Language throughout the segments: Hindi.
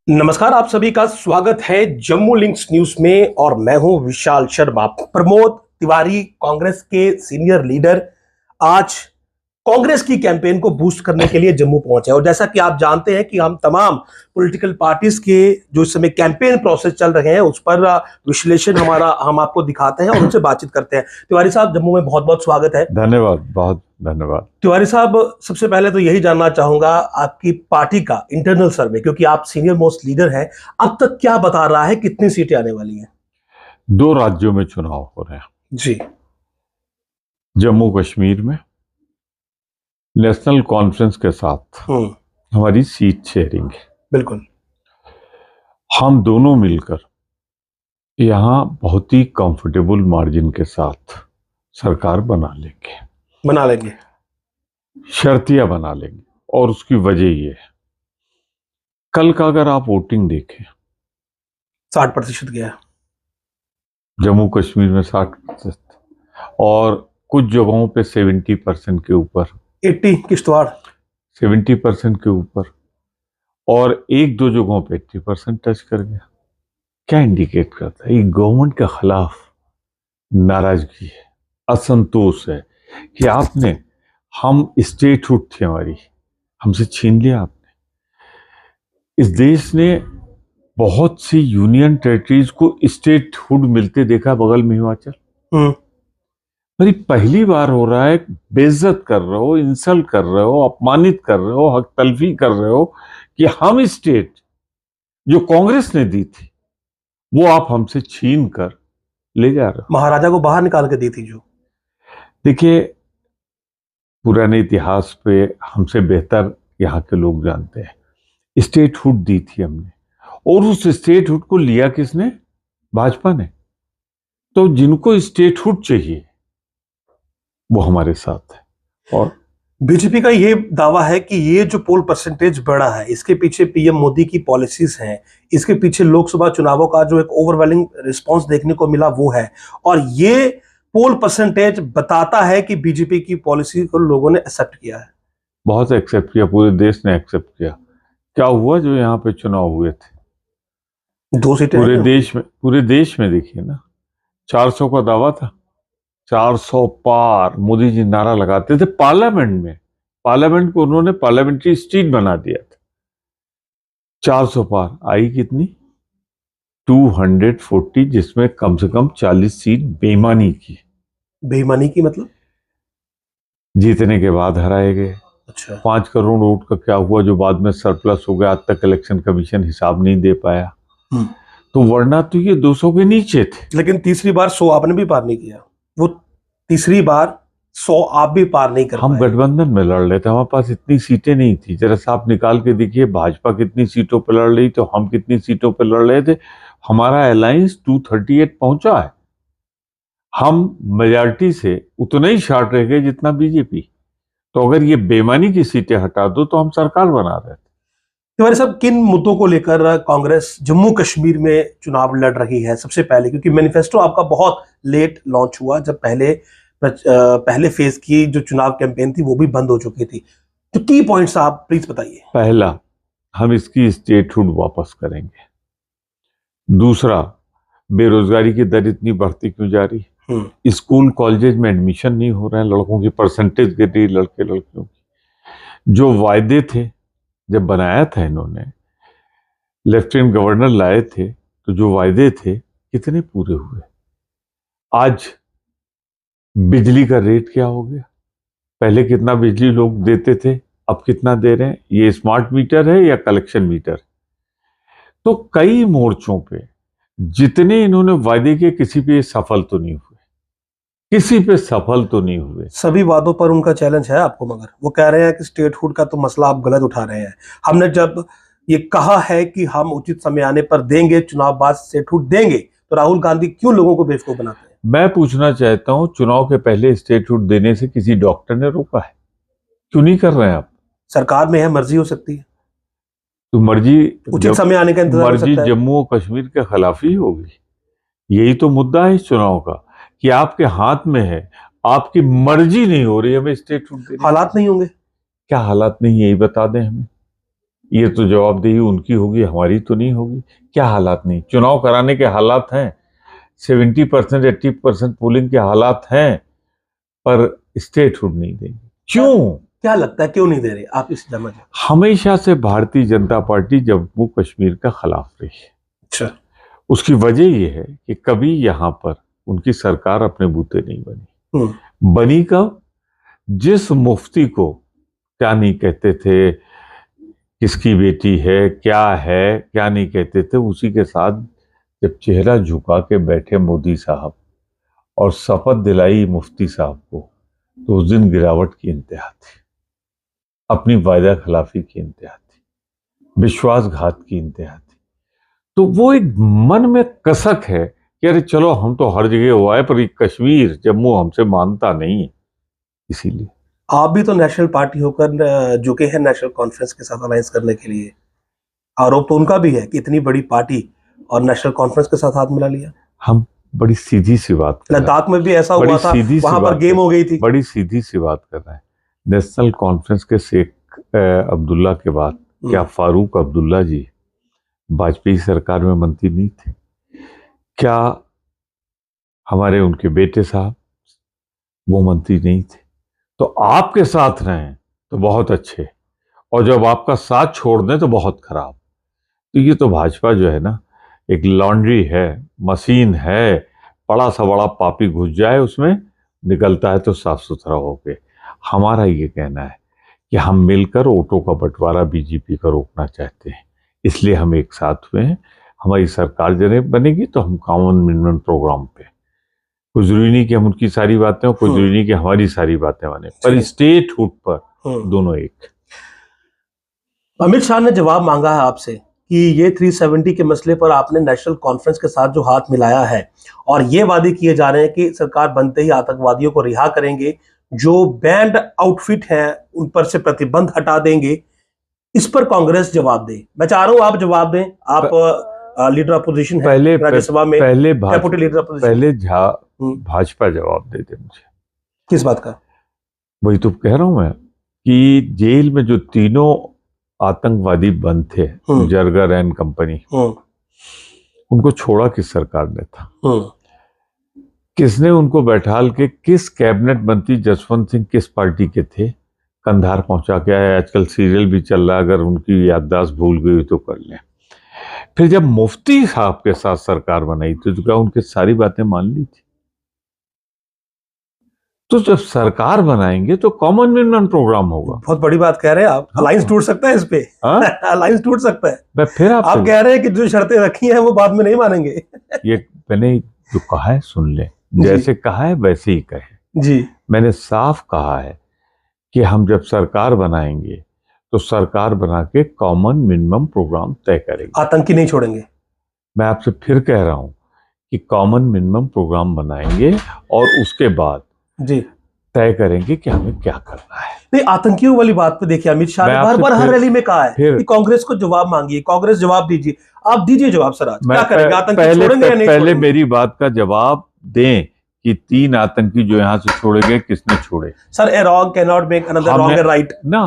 नमस्कार, आप सभी का स्वागत है जम्मू लिंक्स न्यूज में और मैं हूं विशाल शर्मा। प्रमोद तिवारी कांग्रेस के सीनियर लीडर आज कांग्रेस की कैंपेन को बूस्ट करने के लिए जम्मू पहुंचे और जैसा कि आप जानते हैं कि हम तमाम पॉलिटिकल पार्टीज के जो इस समय कैंपेन प्रोसेस चल रहे हैं उस पर विश्लेषण हम आपको दिखाते हैं और उनसे बातचीत करते हैं। तिवारी साहब, जम्मू में बहुत बहुत स्वागत है। धन्यवाद, बहुत धन्यवाद। तिवारी साहब, सबसे पहले तो यही जानना चाहूंगा आपकी पार्टी का इंटरनल सर्वे, क्योंकि आप सीनियर मोस्ट लीडर हैं, अब तक क्या बता रहा है, कितनी सीटें आने वाली हैं? 2 राज्यों में चुनाव हो रहे हैं जी। जम्मू कश्मीर में नेशनल कॉन्फ्रेंस के साथ हमारी सीट शेयरिंग है। बिल्कुल। हम दोनों मिलकर यहाँ बहुत ही कंफर्टेबल मार्जिन के साथ सरकार बना लेंगे, शर्तियां बना लेंगे। और उसकी वजह ये है, कल का अगर आप वोटिंग देखें 60% गया जम्मू कश्मीर में, 60% और कुछ जगहों पे 70% के ऊपर, 80 किश्तवाड़ 70% के ऊपर, और 1-2 जगहों पे 80% टच कर गया। क्या इंडिकेट करता है? ये गवर्नमेंट के खिलाफ नाराजगी है, असंतोष है कि आपने, हम स्टेटहुड थी हमारी, हमसे छीन लिया आपने। इस देश ने बहुत सी यूनियन टेरिटरीज को स्टेटहुड मिलते देखा, बगल में हिमाचल। पर पहली बार हो रहा है, बेइज्जत कर रहे हो, इंसल्ट कर रहे हो, अपमानित कर रहे हो, हक तलफी कर रहे हो कि हम स्टेट जो कांग्रेस ने दी थी वो आप हमसे छीन कर ले जा रहे हो। महाराजा को बाहर निकाल के दी थी जो। देखिए, पुराने इतिहास पे हमसे बेहतर यहाँ के लोग जानते हैं। स्टेटहुड दी थी हमने, और उस स्टेटहुड को लिया किसने? भाजपा ने। तो जिनको स्टेटहुड चाहिए वो हमारे साथ है। और बीजेपी का ये दावा है कि ये जो पोल परसेंटेज बढ़ा है, इसके पीछे पीएम मोदी की पॉलिसीज हैं, इसके पीछे लोकसभा चुनावों का जो एक ओवरवेलिंग रिस्पांस देखने को मिला वो है, और ये पोल परसेंटेज बताता है कि बीजेपी की पॉलिसी को लोगों ने एक्सेप्ट किया है। बहुत एक्सेप्ट किया, पूरे देश ने एक्सेप्ट किया। क्या हुआ जो यहाँ पे चुनाव हुए थे? 2 सीटें पूरे देश में देखिए ना, 400 का दावा था, 400 पार। मोदी जी नारा लगाते थे पार्लियामेंट में, पार्लियामेंट को उन्होंने पार्लियामेंट्री स्ट्रीट बना दिया था। 400 पार आई कितनी? 240, जिसमें कम से कम 40 सीट बेईमानी की। बेईमानी की मतलब? जीतने के बाद हराए गए। अच्छा। 5 करोड़ वोट का क्या हुआ जो बाद में सरप्लस हो गया? आज तक इलेक्शन कमीशन हिसाब नहीं दे पाया। तो वरना तो ये 200 के नीचे थे। लेकिन तीसरी बार 100 आपने भी पार नहीं किया। वो तीसरी बार 100 आप भी पार नहीं कर पाए। हम गठबंधन में लड़ रहे थे, हमारे पास इतनी सीटें नहीं थी। जरा सा आप निकाल के देखिए, भाजपा कितनी सीटों पर लड़ रही, तो हम कितनी सीटों पर लड़ रहे थे। हमारा अलायंस 238 पहुंचा है। हम मेजॉरिटी से उतना ही शार्ट रह गए जितना बीजेपी। तो अगर ये बेईमानी की सीटें हटा दो तो हम सरकार बना रहे थे। तिवारी साहब, किन मुद्दों को लेकर कांग्रेस जम्मू कश्मीर में चुनाव लड़ रही है? सबसे पहले, क्योंकि मैनिफेस्टो आपका बहुत लेट लॉन्च हुआ, जब पहले फेज की जो चुनाव कैंपेन थी वो भी बंद हो चुकी थी, तो की पॉइंट्स आप प्लीज बताइए। पहला, हम इसकी स्टेटहुड वापस करेंगे। दूसरा, बेरोजगारी की दर इतनी बढ़ती क्यों जा रही? स्कूल कॉलेज में एडमिशन नहीं हो रहे हैं, लड़कों की परसेंटेज गिर रही, लड़के लड़कियों की। जो वायदे थे जब बनाया था इन्होंने, लेफ्टिनेंट गवर्नर लाए थे, तो जो वायदे थे कितने पूरे हुए? आज बिजली का रेट क्या हो गया? पहले कितना बिजली लोग देते थे, अब कितना दे रहे हैं? ये स्मार्ट मीटर है या कलेक्शन मीटर? तो कई मोर्चों पे जितने इन्होंने वायदे किए, किसी पे सफल तो नहीं हुए, किसी पे सफल तो नहीं हुए। सभी वादों पर उनका चैलेंज है आपको, मगर वो कह रहे हैं कि स्टेटहुड का तो मसला आप गलत उठा रहे हैं। हमने जब ये कहा है कि हम उचित समय आने पर देंगे, चुनाव बाद स्टेटहुड देंगे, तो राहुल गांधी क्यों लोगों को बेवकूफ बनाते हैं? मैं पूछना चाहता हूं, चुनाव के पहले स्टेटहुड देने से किसी डॉक्टर ने रोका है? क्यों नहीं कर रहे हैं आप? सरकार में है, मर्जी हो सकती है, तो मर्जी उचित समय आने का इंतजार हो सकता है। मर्जी जम्मू और कश्मीर के खिलाफ ही होगी। यही तो मुद्दा है इस चुनाव का, कि आपके हाथ में है, आपकी मर्जी नहीं हो रही हमें स्टेटहुड देने। हालात नहीं होंगे? क्या हालात नहीं, यही बता दें हमें। ये तो जवाबदेही उनकी होगी, हमारी तो नहीं होगी। क्या हालात नहीं, चुनाव कराने के हालात हैं, 70% 80% पोलिंग के हालात हैं, पर स्टेटहुड नहीं देंगे। क्यों? क्या लगता है क्यों नहीं दे रहे आप इस जमा? हमेशा से भारतीय जनता पार्टी जम्मू कश्मीर का खिलाफ रही है। अच्छा। उसकी वजह यह है कि कभी यहां पर उनकी सरकार अपने बूते नहीं बनी। बनी कब? जिस मुफ्ती को क्या नहीं कहते थे, किसकी बेटी है, क्या नहीं कहते थे, उसी के साथ जब चेहरा झुका के बैठे मोदी साहब और शपथ दिलाई मुफ्ती साहब को, तो उस दिन गिरावट की इंतहा थी, अपनी वायदा खिलाफी की इंतहा थी, विश्वासघात की इंतहा थी। तो वो एक मन में कसक है कि अरे चलो हम तो हर जगह हुआ है, पर कश्मीर जम्मू हमसे मानता नहीं है। इसीलिए आप भी तो नेशनल पार्टी होकर झुके हैं नेशनल कॉन्फ्रेंस के साथ अलायंस करने के लिए। आरोप तो उनका भी है कि इतनी बड़ी पार्टी और नेशनल कॉन्फ्रेंस के साथ हाथ मिला लिया। हम बड़ी सीधी सी बात कर रहे हैं। लद्दाख में भी ऐसा हुआ था, वहां पर गेम हो गई थी। बड़ी सीधी सी बात कर रहे हैं। नेशनल कॉन्फ्रेंस के शेख अब्दुल्ला के बाद क्या फारूक अब्दुल्ला जी वाजपेयी सरकार में मंत्री नहीं थे? क्या हमारे उनके बेटे साहब वो मंत्री नहीं थे? तो आपके साथ रहें तो बहुत अच्छे, और जब आपका साथ छोड़ दें तो बहुत खराब। तो ये तो भाजपा जो है ना, एक लॉन्ड्री है, मशीन है, बड़ा सा बड़ा पापी घुस जाए उसमें, निकलता है तो साफ सुथरा होके। हमारा ये कहना है कि हम मिलकर वोटों का बंटवारा बीजेपी का रोकना चाहते हैं, इसलिए हम एक साथ हुए हैं। हमारी सरकार जब बनेगी तो हम कॉमन मिनिमम प्रोग्राम पे, कोई जरूरी नहीं कि हम उनकी सारी बातें, कोई जरूरी नहीं कि हमारी सारी बातें माने, पर स्टेटहुड पर दोनों एक। अमित शाह ने जवाब मांगा है आपसे कि ये 370 के मसले पर आपने नेशनल कॉन्फ्रेंस के साथ जो हाथ मिलाया है, और ये वादे किए जा रहे हैं कि सरकार बनते ही आतंकवादियों को रिहा करेंगे, जो बैंड आउटफिट हैं उन पर से प्रतिबंध हटा देंगे। इस पर कांग्रेस जवाब दे। मैं चाह रहा हूं आप जवाब दें। आप लीडर अपोजिशन है राज्यसभा में, डेप्यूटी लीडर अपोजिशन। पहले भाजपा जवाब दे मुझे। किस बात का? वही तो कह रहा हूं मैं कि जेल में जो तीनों आतंकवादी बंद थे, जरगर एंड कंपनी, उनको छोड़ा किस सरकार ने था? किसने उनको बैठाल के, किस कैबिनेट मंत्री जसवंत सिंह किस पार्टी के थे, कंधार पहुंचा के आया? आजकल सीरियल भी चल रहा है, अगर उनकी याददाश्त भूल गई तो कर लें। फिर जब मुफ्ती साहब के साथ सरकार बनाई तो क्या उनकी सारी बातें मान ली थी? तो जब सरकार बनाएंगे तो कॉमन मिनिमम प्रोग्राम होगा। बहुत बड़ी बात कह रहे हैं आप। अलायंस टूट सकता है इस पे। अलायंस टूट सकता है। मैं फिर आप कह रहे हैं कि जो शर्तें रखी हैं वो बाद में नहीं मानेंगे। ये मैंने जो कहा है सुन ले, जैसे कहा है वैसे ही कहे जी। मैंने साफ कहा है कि हम जब सरकार बनाएंगे तो सरकार बना के कॉमन मिनिमम प्रोग्राम तय करेंगे, आतंकी नहीं छोड़ेंगे। मैं आपसे फिर कह रहा हूं कि कॉमन मिनिमम प्रोग्राम बनाएंगे और उसके बाद जी तय करेंगे कि हमें क्या करना है। नहीं, आतंकियों वाली बात पे देखिए, अमित शाह ने बार बार हर रैली में कहा है कि कांग्रेस को जवाब मांगिए, कांग्रेस जवाब दीजिए। आप दीजिए जवाब सर, आज क्या करेंगे? आतंकी छोड़ेंगे या नहीं? पहले मेरी बात का जवाब दें कि 3 आतंकी जो यहाँ से छोड़े गए किसने छोड़े? Sir, A wrong can not make another wrong A right. ना,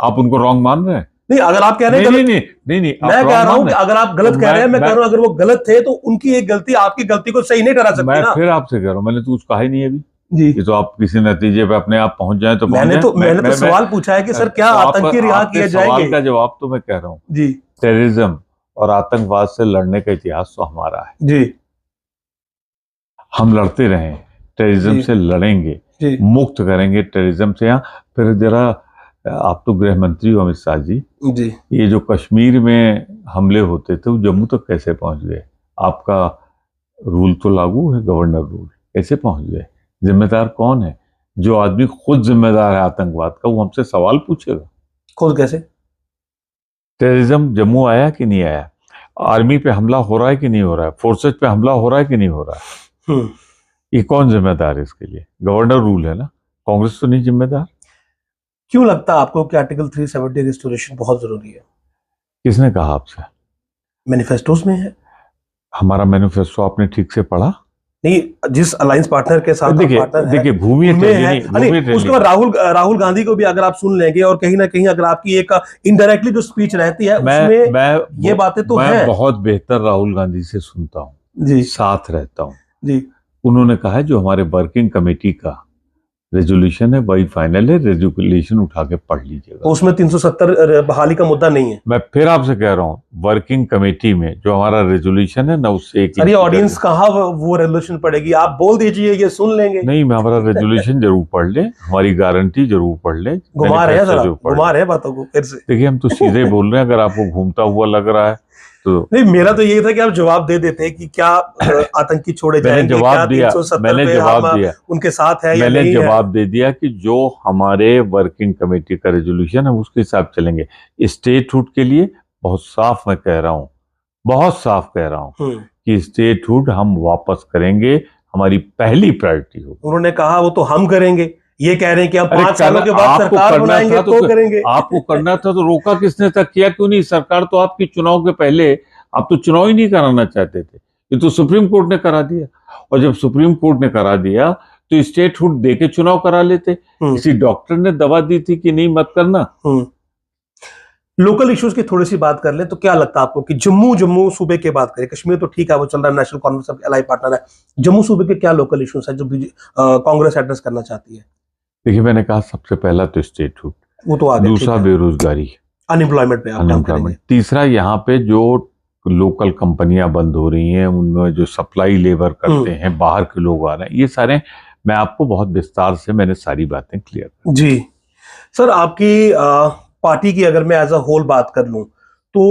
आप उनको रॉन्ग मान रहे हैं? नहीं, अगर आप कह रहे हैं नहीं, मैं कह रहा हूं कि अगर आप गलत कह रहे हैं, मैं कह रहा हूं अगर वो गलत थे तो उनकी एक गलती आपकी गलती को सही नहीं ठहरा सकती। मैं फिर आपसे कह रहा हूं, मैंने तो कुछ कहा ही नहीं अभी जी, कि तो आप किसी नतीजे पे अपने आप पहुंच जाए तो मैंने तो सवाल पूछा है कि सर क्या आतंकी रिहा किए जाएंगे? सवाल का जवाब तो मैं कह रहा हूं जी, टेररिज्म और आतंकवाद से लड़ने का इतिहास तो हमारा है जी, हम लड़ते रहे, टेररिज्म से लड़ेंगे, मुक्त करेंगे टेररिज्म से। यहाँ फिर जरा, आप तो गृह मंत्री हो अमित शाह जी, ये जो कश्मीर में हमले होते थे वो जम्मू तक कैसे पहुंच गए? आपका रूल तो लागू है, गवर्नर रूल, कैसे पहुंच गए? जिम्मेदार कौन है? जो आदमी खुद जिम्मेदार है आतंकवाद का, वो हमसे सवाल पूछेगा? खुद कैसे? टेररिज्म जम्मू आया कि नहीं आया? आर्मी पे हमला हो रहा है कि नहीं हो रहा है? फोर्सेज पे हमला हो रहा है कि नहीं हो रहा है? ये कौन जिम्मेदार है इसके लिए? गवर्नर रूल है ना, कांग्रेस तो नहीं जिम्मेदार। क्यों लगता है आपको कि आर्टिकल 370 रिस्टोरेशन बहुत जरूरी है? किसने कहा आपसे? मैनिफेस्टोस में है। हमारा मैनिफेस्टो आपने ठीक से पढ़ा? नहीं, जिस अलायंस पार्टनर के साथ पार्टनर है, देखिए घूमिए उसके बाद राहुल गांधी को भी अगर आप सुन लेंगे और कहीं ना कहीं अगर आपकी एक इनडायरेक्टली जो स्पीच रहती है उसमें ये बातें तो हैं। मैं बहुत बेहतर राहुल गांधी से सुनता हूँ जी, साथ रहता हूँ जी। उन्होंने कहा है जो हमारे वर्किंग कमेटी का रेजोल्यूशन है वही फाइनल है, रेजोल्यूशन उठा के पढ़ लीजिएगा। तो उसमें 370 बहाली का मुद्दा नहीं है। मैं फिर आपसे कह रहा हूँ वर्किंग कमेटी में जो हमारा रेजोल्यूशन है ना उससे एक सर, ऑडियंस कहाँ वो रेजोल्यूशन पढ़ेगी, आप बोल दीजिए ये सुन लेंगे। नहीं, मैं हमारा रेजोल्यूशन जरूर पढ़ ले, हमारी गारंटी जरूर पढ़ ले। घुमा रहे हैं सर, घुमा रहे हैं बातों को फिर से। देखिए हम तो सीधे बोल रहे हैं, अगर आपको घूमता हुआ लग रहा है तो नहीं, मेरा तो यही था कि आप जवाब दे देते कि क्या आतंकी छोड़े जाएंगे, मैंने जवाब दिया उनके साथ है या मैंने नहीं जवाब दे दिया कि जो हमारे वर्किंग कमेटी का रेजोल्यूशन है उसके हिसाब चलेंगे। स्टेटहुड के लिए बहुत साफ मैं कह रहा हूँ, बहुत साफ कह रहा हूँ कि स्टेटहुड हम वापस करेंगे, हमारी पहली प्रायोरिटी होगी। उन्होंने कहा वो तो हम करेंगे, ये कह रहे हैं कि हम 5 सालों के बाद सरकार बनाएंगे तो करेंगे। आपको करना था तो रोका किसने था, किया क्यों नहीं? सरकार तो आपकी चुनाव के पहले, आप तो चुनाव ही नहीं कराना चाहते थे, ये तो सुप्रीम कोर्ट ने करा दिया। और जब सुप्रीम कोर्ट ने करा दिया तो स्टेटहुड दे के चुनाव करा लेते। किसी डॉक्टर ने दवा दी थी कि नहीं मत करना। लोकल इश्यूज की थोड़ी सी बात कर ले तो क्या लगता है आपको कि जम्मू सूबे की बात करें, कश्मीर तो ठीक है वो चल रहा है, national conference of allied partner है, जम्मू सूबे के क्या लोकल इश्यूज है जो कांग्रेस एड्रेस करना चाहती है? देखिए मैंने कहा सबसे पहला तो स्टेटहुड, वो तो आगे, दूसरा बेरोजगारी, अनएम्प्लॉयमेंट पे, तीसरा यहाँ पे जो लोकल कंपनियां बंद हो रही हैं उनमें जो सप्लाई लेबर करते हैं, बाहर के लोग आ रहे हैं, ये सारे मैं आपको बहुत विस्तार से मैंने सारी बातें क्लियर कर जी। सर आपकी पार्टी की अगर मैं एज अ होल बात कर लूं तो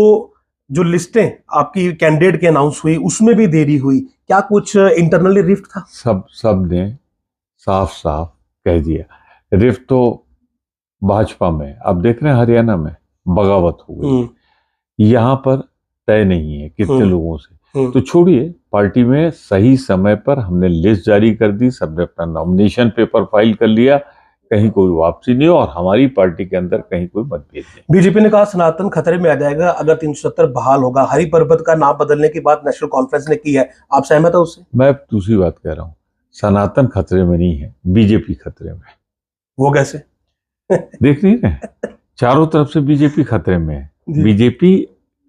जो लिस्टें आपकी कैंडिडेट की अनाउंस हुई उसमें भी देरी हुई, क्या कुछ इंटरनली रिफ्ट था? सब ने साफ साफ कह दिया। रिफ्ट तो भाजपा में, अब देख रहे हैं हरियाणा में बगावत हो गई, यहाँ पर तय नहीं है कितने लोगों से। तो छोड़िए, पार्टी में सही समय पर हमने लिस्ट जारी कर दी, सबने अपना नॉमिनेशन पेपर फाइल कर लिया, कहीं कोई वापसी नहीं और हमारी पार्टी के अंदर कहीं कोई मतभेद नहीं। बीजेपी ने कहा सनातन खतरे में आ जाएगा अगर 370 बहाल होगा, हरि पर्वत का नाम बदलने की बात नेशनल कॉन्फ्रेंस ने की है, आप सहमत है उससे? मैं दूसरी बात कह रहा हूँ, सनातन खतरे में नहीं है, बीजेपी खतरे में। वो कैसे? देख नहीं रहे, चारों तरफ से बीजेपी खतरे में है, बीजेपी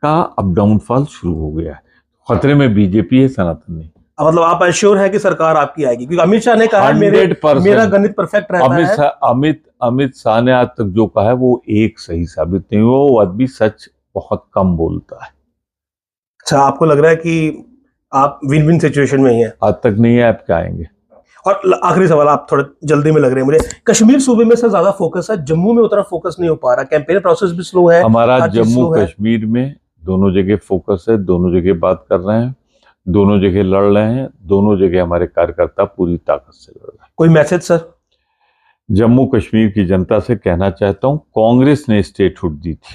का अब डाउनफॉल शुरू हो गया है, खतरे में बीजेपी है, सनातन नहीं। मतलब आप एश्योर है कि सरकार आपकी आएगी? क्योंकि अमित शाह ने कहा मेरा गणित परफेक्ट रहता है। अमित शाह ने आज तक जो कहा है वो एक सही साबित नहीं हुआ, वो आदमी सच बहुत कम बोलता है। अच्छा, आपको लग रहा है कि आप विन विन सिचुएशन में ही हैं? आज तक नहीं है, आप क्या आएंगे? और आखिरी सवाल, आप थोड़े जल्दी में लग रहे हैं मुझे, कश्मीर सूबे में सर ज्यादा फोकस है, जम्मू में उतना फोकस नहीं हो पा रहा, कैंपेन प्रोसेस भी स्लो है। हमारा जम्मू कश्मीर में दोनों जगह फोकस है, दोनों जगह बात कर रहे हैं, दोनों जगह लड़ रहे हैं, दोनों जगह हमारे कार्यकर्ता पूरी ताकत से लड़ रहे हैं। कोई मैसेज सर? जम्मू कश्मीर की जनता से कहना चाहता हूं, कांग्रेस ने स्टेटहुड दी थी,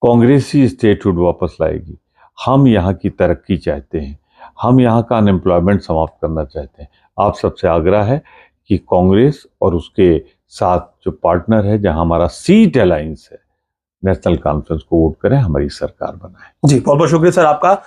कांग्रेस ही स्टेटहुड वापस लाएगी। हम यहाँ की तरक्की चाहते हैं, हम यहाँ का अनएम्प्लॉयमेंट समाप्त करना चाहते हैं। आप सबसे आग्रह है कि कांग्रेस और उसके साथ जो पार्टनर है, जहां हमारा सीट अलायंस है, नेशनल कॉन्फ्रेंस को वोट करें, हमारी सरकार बनाए। जी, बहुत बहुत शुक्रिया सर आपका।